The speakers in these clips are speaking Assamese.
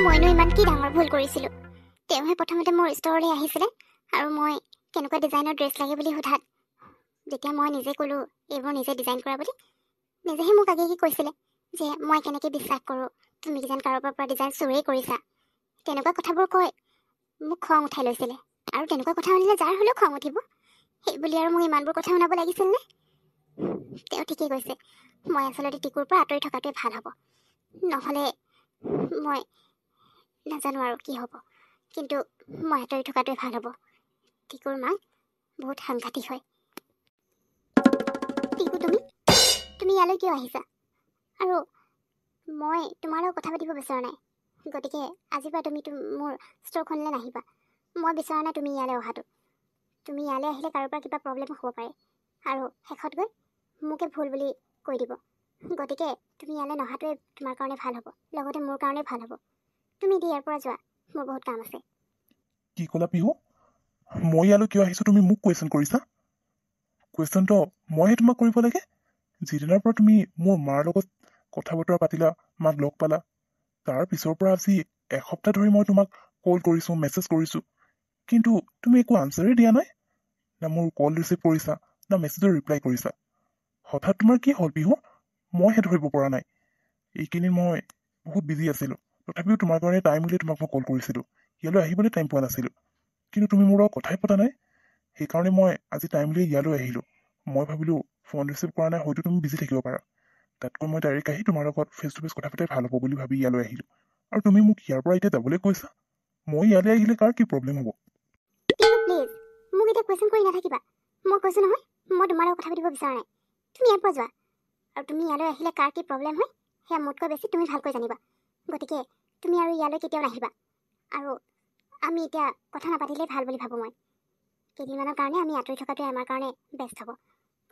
মইনো ইমান কি ডাঙৰ ভুল কৰিছিলোঁ। তেওঁহে প্ৰথমতে মোৰ ষ্ট'ৰলৈ আহিছিলে আৰু মই কেনেকুৱা ডিজাইনৰ ড্ৰেছ লাগে বুলি সোধাত যেতিয়া মই নিজে ক'লোঁ এইবোৰ নিজে ডিজাইন কৰা বুলি, নিজেহে মোক আগে কৈছিলে যে মই কেনেকৈ বিশ্বাস কৰোঁ, তুমি কিজান কাৰোবাৰ পৰা ডিজাইন চুৰেই কৰিছা। তেনেকুৱা কথাবোৰ কৈ মোক খং উঠাই লৈছিলে। আৰু তেনেকুৱা কথা শুনিলে যাৰ হ'লেও খং উঠিব, সেই বুলি আৰু মোক ইমানবোৰ কথা শুনাব লাগিছিল নে? তেওঁ ঠিকেই কৈছে, মই আচলতে টিকুৰ পৰা আঁতৰি থকাটোৱে ভাল হ'ব। নহ'লে মই নাজানো আৰু কি হ'ব, কিন্তু মই আঁতৰি থকাটোৱে ভাল হ'ব। টিকুৰ মাক বহুত সাংঘাতিক হয়। টিকু, তুমি ইয়ালৈ কিয় আহিছা? আৰু মই তোমাৰ লগত কথা পাতিব বিচৰা নাই, গতিকে আজিৰ পৰা তুমি মোৰ ষ্ট'ৰখনলৈ নাহিবা। মই বিচৰা নাই তুমি ইয়ালৈ অহাটো। তুমি ইয়ালৈ আহিলে কাৰোবাৰ কিবা প্ৰব্লেম হ'ব পাৰে আৰু শেষত গৈ মোকে ভুল বুলি কৈ দিব। গতিকে তুমি ইয়ালৈ নহাটোৱে তোমাৰ কাৰণে ভাল হ'ব, লগতে মোৰ কাৰণে ভাল হ'ব। তুমি এতিয়া ইয়াৰ পৰা যোৱা, মোৰ বহুত কাম আছে। কি ক'লা পিহু? মই ইয়ালৈ কিয় আহিছোঁ তুমি মোক কুৱেশ্যন কৰিছা? কুৱেশ্যনটো মইহে তোমাক কৰিব লাগে? যিদিনাৰ পৰা তুমি মোৰ মাৰ লগত কথা বতৰা পাতিলা, মাক লগ পালা, তাৰ পিছৰ পৰা আজি এসপ্তাহ ধৰি মই তোমাক কল কৰিছোঁ, মেছেজ কৰিছোঁ, কিন্তু তুমি একো আনচাৰেই দিয়া নাই। না মোৰ কল ৰিচিভ কৰিছা, না মেছেজৰ ৰিপ্লাই কৰিছা। হঠাৎ তোমাৰ কি হ'ল পিহু? মইহে ধৰিব পৰা নাই। এইকেইদিন মই বহুত বিজি আছিলোঁ, তথাপিও তোমাৰ কাৰণে টাইম উলিয়াই তোমাক মই কল কৰিছিলোঁ। ইয়ালৈ আহিবলৈ টাইম পোৱা নাছিলোঁ, কিন্তু তুমি মোৰ লগত কথাই পতা নাই। সেইকাৰণে মই আজি টাইম উলিয়াই ইয়ালৈ আহিলোঁ। মই ভাবিলোঁ ফোন ৰিচিভ কৰা নাই, হয়তো তুমি বিজি থাকিব পাৰা। তাতকৈ মই ডাইৰেক্ট আহি তোমাৰ লগত ফেচ টু ফেচ কথা পাতাই ভাল হ'ব বুলি ভাবি ইয়ালৈ আহিলোঁ। আৰু তুমি মোক ইয়াৰ পৰা এতিয়া যাবলৈ কৈছা? মই ইয়ালৈ আহিলে কাৰ কি প্ৰব্লেম হ'ব? প্লিজ মোক এতিয়া কুৱেশ্যন কৰি নাথাকিবা। মই কৈছোঁ নহয়, মই তোমাৰ লগত কথা পাতিব বিচৰা নাই। তুমি ইয়াৰ পৰা যোৱা। আৰু তুমি ইয়ালৈ আহিলে কাৰ কি প্ৰব্লেম হয় সেয়া মোতকৈ বেছি তুমি ভালকৈ জানিবা। গতিকে তুমি আৰু ইয়ালৈ কেতিয়াও নাহিবা। আৰু আমি এতিয়া কথা নাপাতিলেই ভাল বুলি ভাবোঁ মই। কেইদিনমানৰ কাৰণে আমি আঁতৰি থকাটোৱে আমাৰ কাৰণে বেষ্ট হ'ব।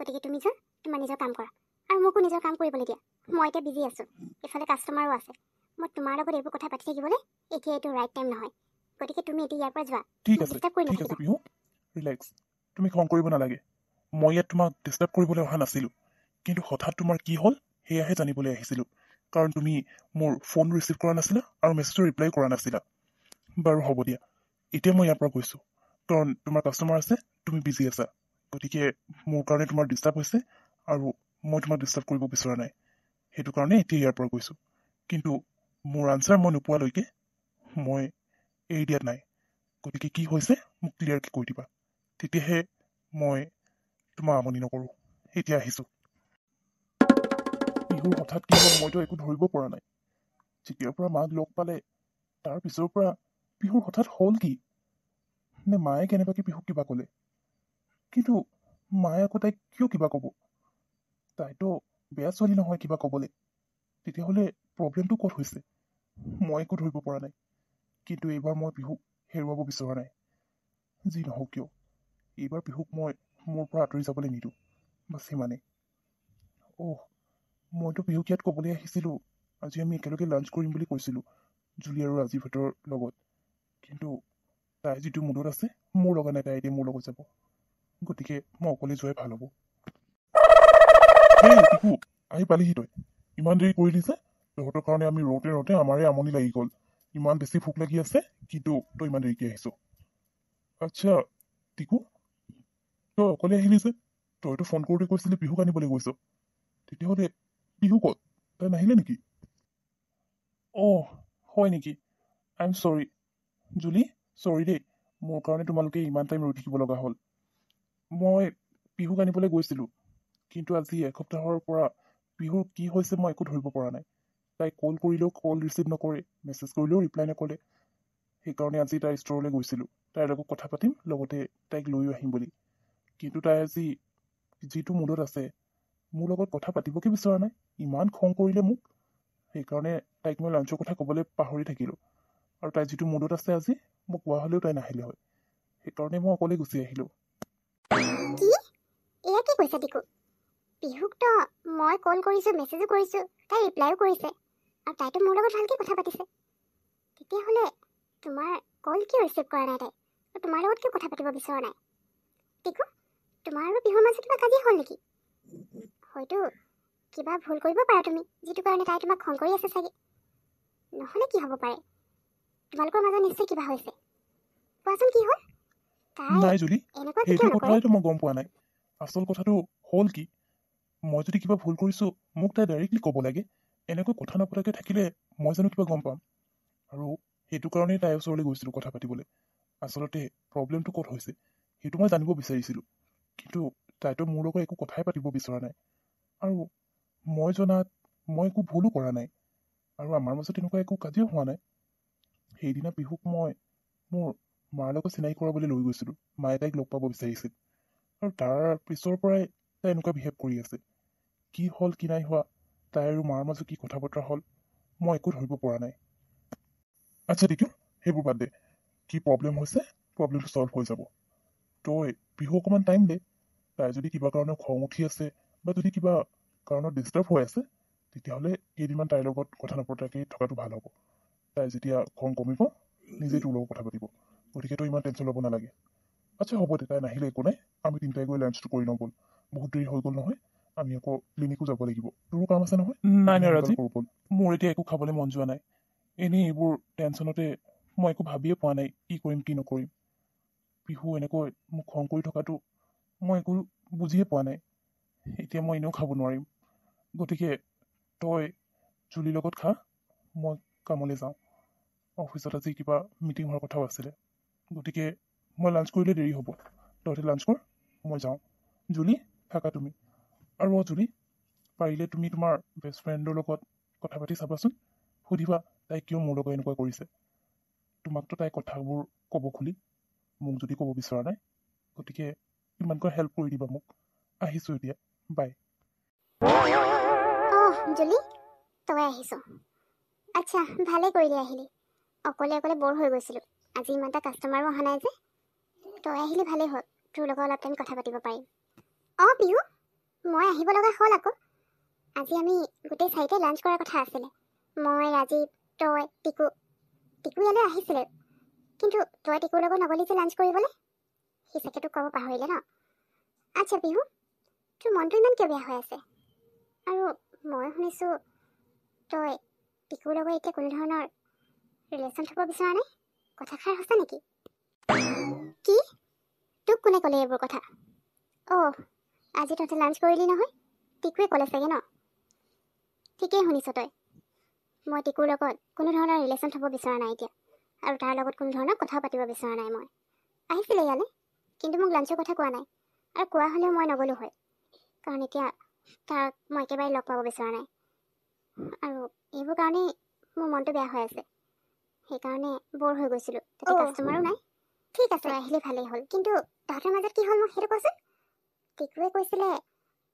গতিকে তুমি যোৱা, তোমাৰ নিজৰ কাম কৰা আৰু মোকো নিজৰ কাম কৰিবলৈ দিয়া। মই এতিয়া বিজি আছোঁ, ইফালে কাষ্টমাৰো আছে। মই তোমাৰ লগত এইবোৰ কথা পাতি থাকিবলৈ এতিয়া এইটো ৰাইট টাইম নহয়। গতিকে তুমি এতিয়া ইয়াৰ পৰা যোৱা। ঠিক আছে পিহু, ৰিলেক্স। তুমি খং কৰিব নালাগে। মই ইয়াত তোমাক ডিষ্টাৰ্ব কৰিবলৈ অহা নাছিলোঁ, কিন্তু হঠাৎ তোমাৰ কি হ'ল সেয়াহে জানিবলৈ আহিছিলোঁ। কাৰণ তুমি মোৰ ফোন ৰিচিভ কৰা নাছিলা আৰু মেছেজৰ ৰিপ্লাই কৰা নাছিলা। বাৰু হ'ব দিয়া, এতিয়া মই ইয়াৰ পৰা গৈছোঁ, কাৰণ তোমাৰ কাষ্টমাৰ আছে, তুমি বিজি আছা। গতিকে মোৰ কাৰণে তোমাৰ ডিষ্টাৰ্ব হৈছে আৰু মই তোমাক ডিষ্টাৰ্ব কৰিব বিচৰা নাই। সেইটো কাৰণে এতিয়া ইয়াৰ পৰা গৈছোঁ, কিন্তু মোৰ আনচাৰ মই নোপোৱালৈকে মই এৰি দিয়াত নাই। গতিকে কি হৈছে মোক ক্লিয়াৰকৈ কৈ দিবা, তেতিয়াহে মই তোমাৰ আমনি নকৰোঁ। এতিয়া আহিছোঁ। পিহুৰ হঠাৎ কি হ'ল মইতো একো ধৰিব পৰা নাই। যেতিয়াৰ পৰা মাক লগ পালে তাৰ পিছৰ পৰা পিহুৰ হঠাৎ হ'ল কি? নে মায়ে কেনেবাকৈ পিহুক কিবা ক'লে? কিন্তু মায়ে আকৌ তাইক কিয় কিবা ক'ব? তাইতো বেয়া ছোৱালী নহয় কিবা ক'বলৈ। তেতিয়াহ'লে প্ৰব্লেমটো ক'ত হৈছে? মই একো ধৰিব পৰা নাই। কিন্তু এইবাৰ মই পিহুক হেৰুৱাব বিচৰা নাই। যি নহওক কিয় এইবাৰ পিহুক মই মোৰ পৰা আঁতৰি যাবলৈ নিদিওঁ, বাছ সিমানেই। মইতো পিহুক ইয়াত ক'বলৈ আহিছিলোঁ আজি আমি একেলগে লাঞ্চ কৰিম বুলি কৈছিলোঁ জুলি আৰু ৰাজীৱহঁতৰ লগত, কিন্তু তাই যিটো মুডত আছে মোৰ লগা নাই, তাই এতিয়া মোৰ লগত যাব। গতিকে মই অকলে যোৱাই ভাল হ'ব। টিকু, আহি পালিহি তই? ইমান দেৰি কৰিলি যে? তহঁতৰ কাৰণে আমি ৰওঁতে ৰওঁতে আমাৰে আমনি লাগি গ'ল। ইমান বেছি ভোক লাগি আছে, কিন্তু তই ইমান দেৰিকৈ আহিছ। আচ্ছা টিকু, তই অকলে আহিলি যে? তইতো ফোন কৰোঁতে কৈছিলি পিহুক আনিবলৈ গৈছ। তেতিয়াহ'লে পিহু ক'ত? তাই নাহিলে নেকি? হয় নেকি? আই এম চৰি। জুলি, চৰি দেই, মোৰ কাৰণে তোমালোকে ইমান টাইম ৰৈ থাকিব লগা হ'ল। মই পিহুক আনিবলৈ গৈছিলোঁ, কিন্তু আজি এসপ্তাহৰ পৰা পিহুৰ কি হৈছে মই একো ধৰিব পৰা নাই। তাই কল কৰিলেও কল ৰিচিভ নকৰে, মেছেজ কৰিলেও ৰিপ্লাই নকৰে। সেইকাৰণে আজি তাইৰ ষ্ট'ৰলৈ গৈছিলোঁ, তাইৰ লগত কথা পাতিম, লগতে তাইক লৈও আহিম বুলি। কিন্তু তাই আজি যিটো মুডত আছে মোৰ লগত কথা পাতিবকে বিচৰা নাই। ইমান খং কৰিলে মোক। সেইকাৰণে তাইক মই লাঞ্চৰ কথা ক'বলৈ পাহৰি থাকিলোঁ। আৰু তাই যিটো মুডত আছে আজি, মোক কোৱা হ'লেও তাই নাহিলে হয়। সেইকাৰণে মই অকলে গুচি আহিলোঁ। কি? এয়া কি কৈছা টিকু? পিহুকতো মই কল কৰিছোঁ, মেছেজো কৰিছোঁ, তাই ৰিপ্লাইও কৰিছে, আৰু তাইতো মোৰ লগত ভালকৈ কথা পাতিছে। তেতিয়াহ'লে তোমাৰ কল কিয় ৰিচিভ কৰা নাই তাই? আৰু তোমাৰ লগত কিয় কথা পাতিব বিচৰা নাই? টিকু, তোমাৰ আৰু পিহুৰ মাজত কিবা কাজিয়া হ'ল নেকি? হয়তো কিবা ভুল কৰিব পাৰা তুমি, যিটো কাৰণে তাই তোমাক খং কৰি আছে চাগে। নহ'লে কি হ'ব পাৰে? তোমালোকৰ মাজত নিশ্চয় কিবা হৈছে। কোৱাচোন কি হ'ল? নাই জুলি, এনেকুৱা সেইটো কিয় নকৰে? কথাইতো মই গম পোৱা নাই। আচল কথাটো হ'ল কি, মই যদি কিবা ভুল কৰিছোঁ মোক তাই ডাইৰেক্টলি ক'ব লাগে। এনেকৈ কথা নপতাকৈ থাকিলে মই জানো কিবা গম পাম? আৰু সেইটো কাৰণেই তাইৰ ওচৰলৈ গৈছিলোঁ কথা পাতিবলৈ। আচলতে প্ৰব্লেমটো ক'ত হৈছে সেইটো মই জানিব বিচাৰিছিলোঁ, কিন্তু তাইতো মোৰ লগত একো কথাই পাতিব বিচৰা নাই। আৰু মই জনাত মই একো ভুলো কৰা নাই, আৰু আমাৰ মাজত এনেকুৱা একো কাজিয়াও হোৱা নাই। সেইদিনা বিহুক মই মোৰ মাৰ লগত চিনাকি কৰাবলৈ লৈ গৈছিলোঁ। মায়ে তাইক লগ পাব বিচাৰিছিল, আৰু তাৰ পিছৰ পৰাই তাই এনেকুৱা বিহেভ কৰি আছে। কি হ'ল কি নাই হোৱা, তাই আৰু মাৰ মাজত কি কথা বতৰা হ'ল, মই একো ধৰিব পৰা নাই। আচ্ছা টিকু, সেইবোৰ বাদ দে। কি প্ৰব্লেম হৈছে, প্ৰব্লেমটো ছল্ভ হৈ যাব। তই বিহু অকণমান টাইম দে। তাই যদি কিবা কাৰণত খং উঠি আছে বা যদি কিবা কাৰণত ডিষ্টাৰ্ব হৈ আছে, তেতিয়াহ'লে কেইদিনমান তাইৰ লগত কথা নপতাকৈ থকাটো ভাল হ'ব। তাই যেতিয়া খং কমিব নিজেই তোৰ লগত কথা পাতিব, গতিকে তই ইমান টেনশ্যন ল'ব নালাগে। আচ্ছা হ'ব দে, তাই নাহিলে একো নাই। আমি তিনিটাই গৈ লাঞ্চটো কৰি লওঁ ব'ল। বহুত দেৰি হৈ গ'ল নহয়, আমি আকৌ ক্লিনিকো যাব লাগিব। তোৰো কাম আছে নহয়? নাই নাই ৰাজীৱ, মোৰ এতিয়া একো খাবলৈ মন যোৱা নাই। এনেই এইবোৰ টেনশ্যনতে মই একো ভাবিয়ে পোৱা নাই কি কৰিম কি নকৰিম। বিহু এনেকৈ মোক খং কৰি থকাটো মই একো বুজিয়ে পোৱা নাই। এতিয়া মই এনেও খাব নোৱাৰিম, গতিকে তই জুলিৰ লগত খা, মই কামলৈ যাওঁ। অফিচত আজি কিবা মিটিং হোৱাৰ কথাও আছিলে, গতিকে মই লাঞ্চ কৰিলে দেৰি হ'ব। তহঁতে লাঞ্চ কৰ, মই যাওঁ। জুলি, থাকা তুমি। আৰু জুলি, পাৰিলে তুমি তোমাৰ বেষ্ট ফ্ৰেণ্ডৰ লগত কথা পাতি চাবাচোন। সুধিবা তাই কিয় মোৰ লগত এনেকুৱা কৰিছে। তোমাকতো তাই কথাবোৰ ক'ব খুলি, মোক যদি ক'ব বিচৰা নাই, গতিকে ইমানকৈ হেল্প কৰি দিবা মোক। আহিছোঁ এতিয়া, বাই। জুলি, তই আহিছ। আচ্ছা, ভালে কৰিলি আহিলি। অকলে অকলে বৰ হৈ গৈছিলোঁ। আজি ইমান এটা কাষ্টমাৰো অহা নাই যে। তই আহিলি ভালেই হ'ল, তোৰ লগত অলপ টাইম কথা পাতিব পাৰিম। পিহু, মই আহিব লগা হ'ল আকৌ। আজি আমি গোটেই চাৰিটাই লাঞ্চ কৰাৰ কথা আছিলে। মই, ৰাজীৱ, তই, টিকু ইয়ালৈ আহিছিলে, কিন্তু তই টিকুৰ লগত নগলি যে লাঞ্চ কৰিবলৈ। সি চাগে তোক ক'ব পাহৰিলে ন? আচ্ছা পিহু, তোৰ মনটো ইমান কিয় বেয়া হৈ আছে? আৰু মই শুনিছোঁ তই টিকুৰ লগত এতিয়া কোনো ধৰণৰ ৰিলেশ্যন থ'ব বিচৰা নাই? কথাষাৰ সঁচা নেকি? কি? তোক কোনে ক'লে এইবোৰ কথা? আজি তহঁতে লাঞ্চ কৰিলি নহয়? টিকুৱে ক'লে চাগে ন? ঠিকেই শুনিছ তই। মই টিকুৰ লগত কোনো ধৰণৰ ৰিলেশ্যন থ'ব বিচৰা নাই এতিয়া, আৰু তাৰ লগত কোনো ধৰণৰ কথাও পাতিব বিচৰা নাই। মই আহিছিলে ইয়ালৈ, কিন্তু মোক লাঞ্চৰ কথা কোৱা নাই, আৰু কোৱা হ'লেও মই নগ'লো হয়, কাৰণ এতিয়া তাক মই একেবাৰে লগ পাব বিচৰা নাই। আৰু এইবোৰ কাৰণেই মোৰ মনটো বেয়া হৈ আছে। সেইকাৰণে বৰ হৈ গৈছিলোঁ। তাতে কাষ্টমাৰো নাই। ঠিক আছে, আহিলে ভালেই হ'ল, কিন্তু তহঁতৰ মাজত কি হ'ল মোক সেইটো কচোন। টিকুৱে কৈছিলে,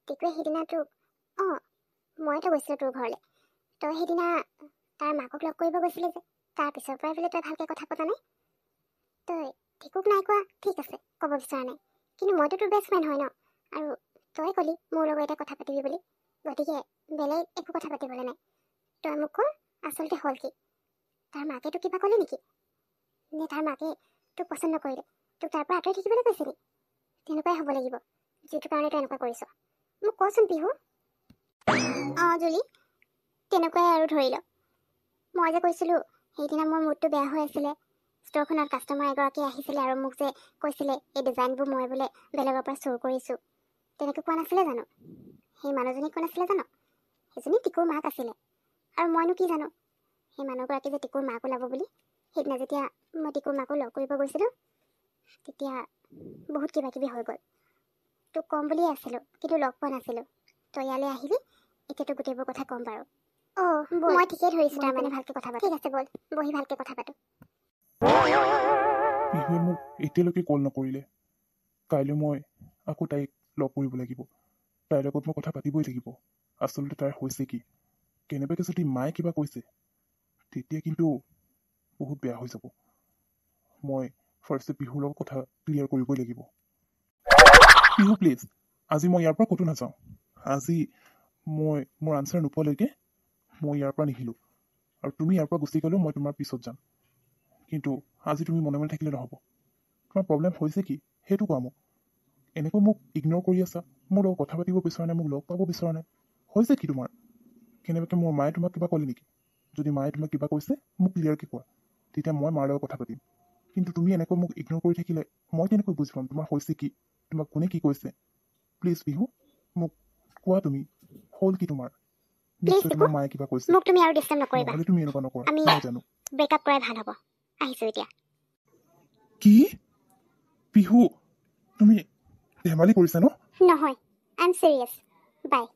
টিকুৱে সেইদিনা তোক মইতো গৈছিলোঁ তোৰ ঘৰলৈ। তই সেইদিনা তাৰ মাকক লগ কৰিব গৈছিলে যে, তাৰ পিছৰ পৰাই বোলে তই ভালকৈ কথা পতা নাই। তই টিকুক নাই কোৱা, ঠিক আছে, ক'ব বিচৰা নাই, কিন্তু মইতো তোৰ বেষ্ট ফ্ৰেণ্ড হয় ন, আৰু তই ক'লি মোৰ লগত এতিয়া কথা পাতিবি বুলি, গতিকে বেলেগ একো কথা পাতিবলৈ নাই। তই মোক ক, আচলতে হ'ল কি? তাৰ মাকে তোক কিবা ক'লে নেকি? নে তাৰ মাকে তোক পচন্দ নকৰিলে, তোক তাৰ পৰা আঁতৰি থাকিবলৈ কৈছিলি? তেনেকুৱাই হ'ব লাগিব, যিটো কাৰণে তই এনেকুৱা কৰিছ। মোক কচোন পিহু। জুলি, তেনেকুৱাই আৰু ধৰি ল। মই যে কৈছিলোঁ সেইদিনা মোৰ মুডটো বেয়া হৈ আছিলে, ষ্ট'ৰখনত কাষ্টমাৰ এগৰাকী আহিছিলে আৰু মোক যে কৈছিলে এই ডিজাইনবোৰ মই বোলে বেলেগৰ পৰা চুৰ কৰিছোঁ, তেনেকৈ কোৱা নাছিলে জানো? সেই মানুহজনী কোন আছিলে জানো? সেইজনী টিকুৰ মাক আছিলে। আৰু মইনো কি জানো সেই মানুহগৰাকী যে টিকুৰ মাক ওলাব বুলি। সেইদিনা যেতিয়া মই টিকুৰ মাকো লগ কৰিব গৈছিলোঁ, তেতিয়া বহুত কিবা কিবি হৈ গ'ল। তোক ক'ম বুলিয়ে আছিলোঁ, কিন্তু লগ পোৱা নাছিলোঁ। তই ইয়ালৈ আহিবি, এতিয়াতো গোটেইবোৰ কথা ক'ম বাৰু। মই ঠিকেই ধৰিছোঁ, তাৰমানে ভালকৈ কথা পাতোঁ। ঠিক আছে, ব'ল বহি ভালকৈ কথা পাতোঁ। বিহুৱে মোক এতিয়ালৈকে কল নকৰিলে। কাইলৈ মই আকৌ তাইক লগ কৰিব লাগিব। তাইৰ লগত মই কথা পাতিবই লাগিব। আচলতে তাইৰ হৈছে কি, কেনেবাকৈ যদি মায়ে কিবা কৈছে তেতিয়া কিন্তু বহুত বেয়া হৈ যাব। মই ফাৰ্ষ্টে বিহুৰ লগত কথা ক্লিয়াৰ কৰিবই লাগিব। বিহু প্লিজ, আজি মই ইয়াৰ পৰা ক'তো নাযাওঁ। আজি মই মোৰ আনচাৰ নোপোৱালৈকে মই ইয়াৰ পৰা নিহিলোঁ, আৰু তুমি ইয়াৰ পৰা গুচি গ'লেও মই তোমাৰ পিছত যাম। কিন্তু আজি তুমি মনে মনে থাকিলে নহ'ব। তোমাৰ প্ৰব্লেম হৈছে কি সেইটো কোৱা মোক। এনেকৈ মোক ইগন'ৰ কৰি আছা, মোৰ লগত কথা পাতিব বিচৰা নাই, মোক লগ পাব বিচৰা নাই। হৈছে কি তোমাৰ? কেনেবাকৈ মোৰ মায়ে তোমাক কিবা ক'লে নেকি? যদি মায়ে তোমাক কিবা কৈছে মোক ক্লিয়াৰকৈ কোৱা। তেতিয়া মই মাৰ লগত কথা পাতিম। কিন্তু তুমি এনেকৈ মোক ইগন'ৰ কৰি থাকিলে মই কেনেকৈ বুজি পাম তোমাৰ হৈছে কি, তোমাক কোনে কি কৈছে? প্লিজ পিহু, মোক কোৱা তুমি, হ'ল কি তোমাৰ? প্লিজ নিশ্চয় দীপু, তোমাৰ মায়ে কিবা কৈছে, মোক তুমি আৰু ডিষ্টাৰ্ব নকৰিবা। নহ'লে তুমি এনেকুৱা নকৰা, আমি মই জানো। ব্ৰেকআপ কৰাই ভাল হ'ব। আহিছোঁ এতিয়া। কি পিহু, তুমি ধেমালি কৰিছা ন? নহয়, আই এম চিৰিয়াছ। বাই।